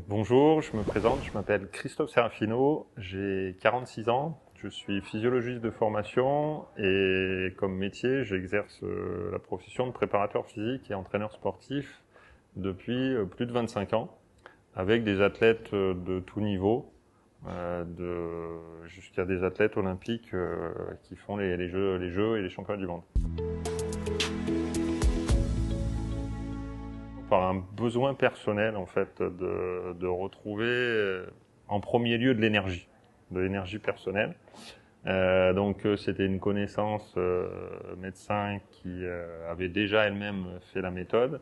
Donc bonjour, je me présente, je m'appelle Christophe Serafino, j'ai 46 ans, je suis physiologiste de formation et comme métier, j'exerce la profession de préparateur physique et entraîneur sportif depuis plus de 25 ans, avec des athlètes de tout niveau, jusqu'à des athlètes olympiques qui font les jeux et les championnats du monde. Par un besoin personnel en fait de retrouver en premier lieu de l'énergie personnelle. Donc c'était une connaissance médecin qui avait déjà elle-même fait la méthode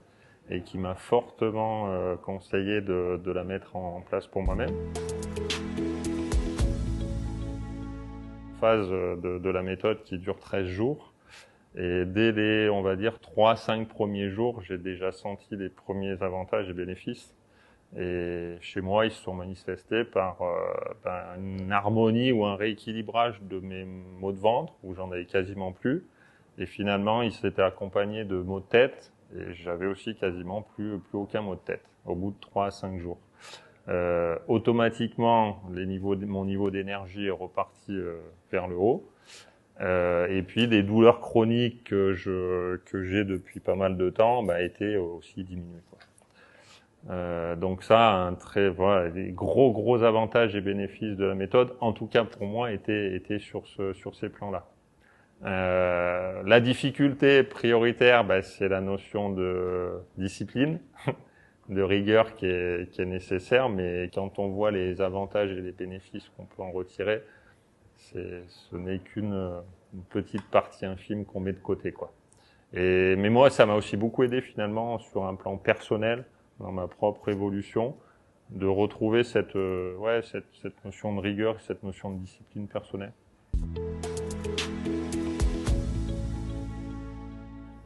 et qui m'a fortement conseillé de la mettre en place pour moi-même. Phase de la méthode qui dure 13 jours. Et dès les, on va dire, 3-5 premiers jours, j'ai déjà senti les premiers avantages et bénéfices. Et chez moi, ils se sont manifestés par une harmonie ou un rééquilibrage de mes maux de ventre, où j'en avais quasiment plus. Et finalement, ils s'étaient accompagnés de maux de tête, et j'avais aussi quasiment plus aucun maux de tête, au bout de 3 à 5 jours. Automatiquement, mon niveau d'énergie est reparti vers le haut. Et puis des douleurs chroniques que j'ai depuis pas mal de temps étaient aussi diminuées, quoi. Donc ça, voilà, les gros avantages et bénéfices de la méthode, en tout cas pour moi, étaient sur ces plans-là. La difficulté prioritaire, c'est la notion de discipline, de rigueur qui est nécessaire, mais quand on voit les avantages et les bénéfices qu'on peut en retirer, ce n'est qu'une petite partie infime qu'on met de côté, quoi. Mais moi, ça m'a aussi beaucoup aidé finalement sur un plan personnel, dans ma propre évolution, de retrouver cette notion de rigueur, cette notion de discipline personnelle.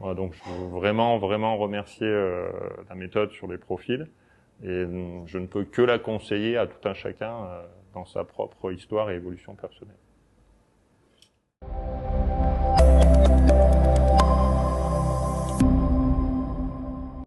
Voilà, donc je veux vraiment remercier la méthode sur les profils, et je ne peux que la conseiller à tout un chacun dans sa propre histoire et évolution personnelle.